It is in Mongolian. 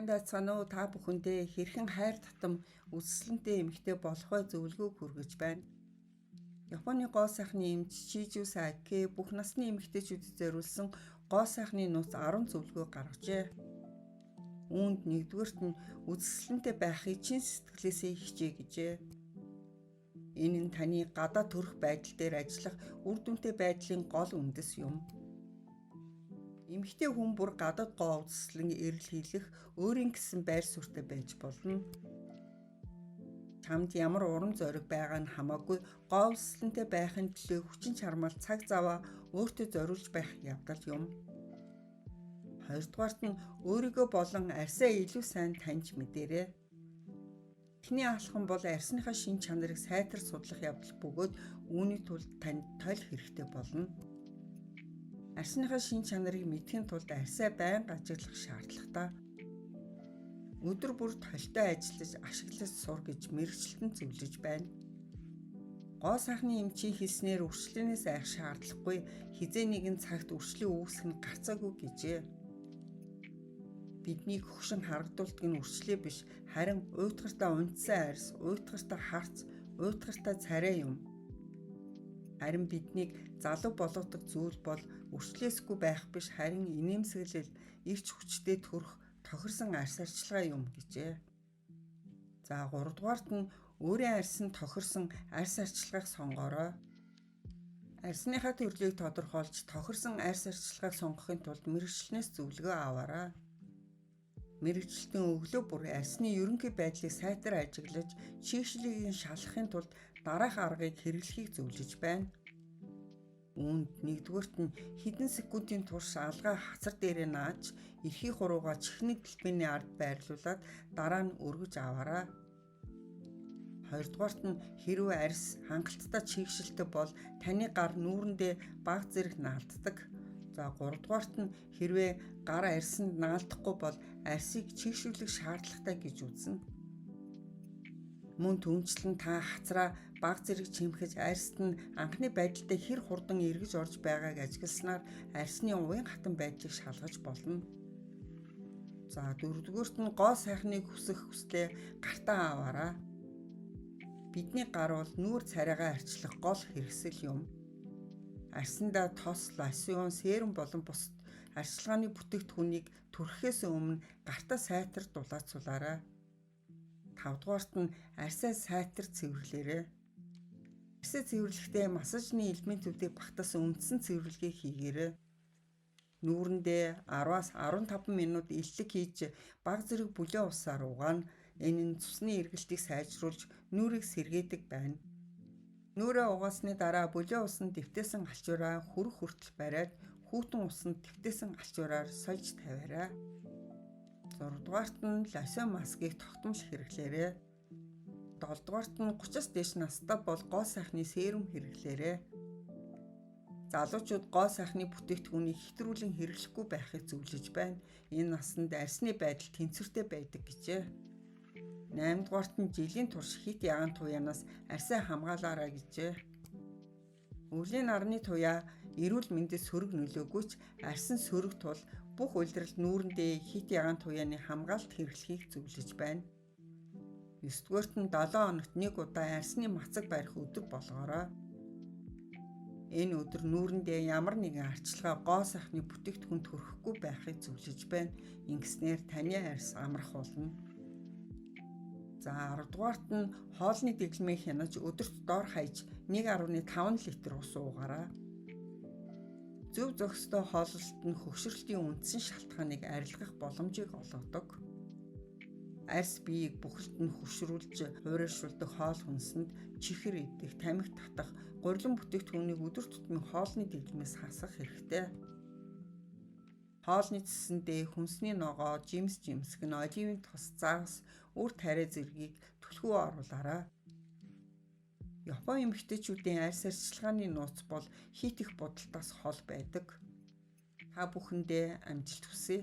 Сайн байцгаана уу та бүхэндээ хэрхэн хайр татам үсгэлэнтэй эмэгтэй болох вэ зөвлөгөөг хүргэж байна. Японы гоо сайхны эмч Шижүү Саки бүх насны эмэгтэйчүүдэд зориулсан гоо сайхны нууц 10 зөвлөгөө гаргажээ. Үүнд нэгдүгээрт нь үсгэлэнтэй байхыг чин сэтгэлээсээ хичээ гэжээ. Энэ нь таны гадаа төрөх байдал дээр ажиллах үр дүнтэй байдлын гол үндэс юм. Эмэгтэй хүн бүр гадаад гоо үзэсгэлэн эрэл хийлэх өөрийн гэсэн байр суурьтай байж болно. Чамд ямар урам зориг байгаа нь хамаагүй гоо үзэсгэлэнтэй байхын төлөө хүчин чармаал цаг заваа өөртөө зориулж байх явдал юм. Хоёрдугаарт нь өөрийгөө болон арьсаа илүү сайн таньж мэдээрэй. Эхний алхам бол арьсныхаа шин чанарыг сайтар судлах явдал бөгөөд үүний тулд танд тойл хэрэгтэй болно. Арьсныхаа шин чанарыг мэдхийн тулд арьсаа байнга ажиглах шаардлагатай. Өдөр бүр толтой ажиллаж ашиглаж сур гэж мэргэжилтэнд зөвлөж байна. Гоо сайхны эмчийн хэлснээр үрчлэнээс айх шаардлагагүй хизээ нэгэн цагт үрчлийн үүсэх нь гарцаагүй гэжээ. Биднийг хөгшин харагдуулдаг нь үрчлээ биш харин уйтгартаа унтсан арьс, уйтгартаа харц, уйтгартаа царай юм. Харин биднийг залуу болгодог зүйл бол үрчлээсгүй байх биш харин инээмсэглэл, эрч хүчтэй төрөх тохирсон арьс арчилгаа юм гэжээ. За 3 дугаарт нь өөрийн арьсанд тохирсон арьс арчилгааг сонгоорой. Арьсныхаа төрлийг тодорхойлж тохирсон арьс арчилгааг сонгохын тулд мэргэжилтнээс зөвлөгөө аваарай. Мэргэжилтийн өглөө бүр арьсны ерөнхий байдлыг сайтар ажиглаж, чийгшлийг шалгахын тулд дараах аргыг хэрэглэхийг зөвлөж байна. Үүнд нэгдүгээрт нь хэдэн секундын турш алгаа хацар дээрээ нааж, эрхий хуруугаа чихний дэлбэний ард байрлуулад дараа нь өргөж аваарай. Хоёрдугаарт нь хэрвээ арьс хангалттай чийгшилтэй бол таны гар нүүрэндээ бага зэрэг наалддаг. За 3 дугаарт нь хэрвээ гар арьсанд наалдахгүй бол арьсыг чийгшүүлэх шаардлагатай гэж үзнэ. Мөн түнчлэн та хацраа бага зэрэг чимхэж арьсад нь анхны байдалтай хэр хурдан эргэж орж байгааг ажигласнаар арьсны уян хатан байдлыг шалгаж болно. За 4-р нь гоо сайхныг хүсэх хүслээ гартаа аваарай. Бидний гар бол нүүр царайгаа арчлах гол хэрэгсэл юм. Арьсандаа тос, лосьон, серум болон бусад арчилгааны бүтээгдэхүүнийг түрхэхээс өмнө гартаа сайтар дулаацуулаарай. 5 дугаарт нь арьсаа сайтар цэвэрлээрэй. Арьсаа цэвэрлэхдээ массажны элементүүдийг багтаасан үндсэн цэвэрлэгээ хийгээрэй. Нүүрэндээ 10-аас 15 минут илтлэг хийж бага зэрэг бүлээн усаар угаана. Энэ нь цусны эргэлтийг сайжруулж нүрийг сэргээдэг байна. Нүрээ угаасны дараа бүлээн усанд дэвтээсэн алчуураа хүрэх хүртэл бариад хүүтэн усанд дэвтээсэн алчуураар сольж тавиарай. 6 дугаарт нь лосьон маскыг тогтмол хэрэглээрэй. 7 дугаарт нь 30-аас дээш настай бол гоо сайхны серум хэрэглээрэй. Залуучууд гоо сайхны бүтээгдэхүүнийг хэтрүүлэн хэрэглэхгүй байхыг зөвлөж байна. Энэ наснд арьсны байдал тэнцвэртэй байдаг гэжээ. 8 дугаарт нь жилийн турш хит ягаан туяанаас арьсаа хамгаалаарай гэжээ. Өвлийн нарны туяа эрүүл мэндэд сөрөг нөлөөгүй ч арьсан сөрөг тул бүх улиралд нүүрэндээ хит ягаан туяаны хамгаалалт хэрэглэхийг зөвлөж байна. 9 дугаарт нь 7 хоногт нэг удаа арьсны мацаг барих өдөр болгоорой. Энэ өдөр нүүрэндээ ямар нэгэн арчилгаа гоо сайхны бүтээгдэхүүнд хүрэхгүй байхыг зөвлөж байна. Ингэснээр таны арьс амрах болно. За 10 дугаарт нь хоолны дэглэмээ хянаж өдөрт доор хаяж 1.5 литр ус уугаарай. Зөв зохистой хооллолт нь хөгшрөлтийн үндсэн шалтгааныг арилгах боломжийг олгодог. Арьс биеийг бүхэлд нь хөгшрүүлж хуурайшруулдаг хоол хүнсэнд чихэр идэх, тамхи татах, гурилан бүтээгдэхүүнийг өдөр тутмын хоолны дэглэмээс хасах хэрэгтэй. Хоолны цэсэндээ хүнсний ногоо, жимсгэн, оливын тос, загас, үр тариа зэргийг түлхүү оруулаарай. Япон эмэгтэйчүүдийн арьс арчилгааны нууц бол хит их будалтаас хол байдаг. Та бүхэндээ амжилт хүсье.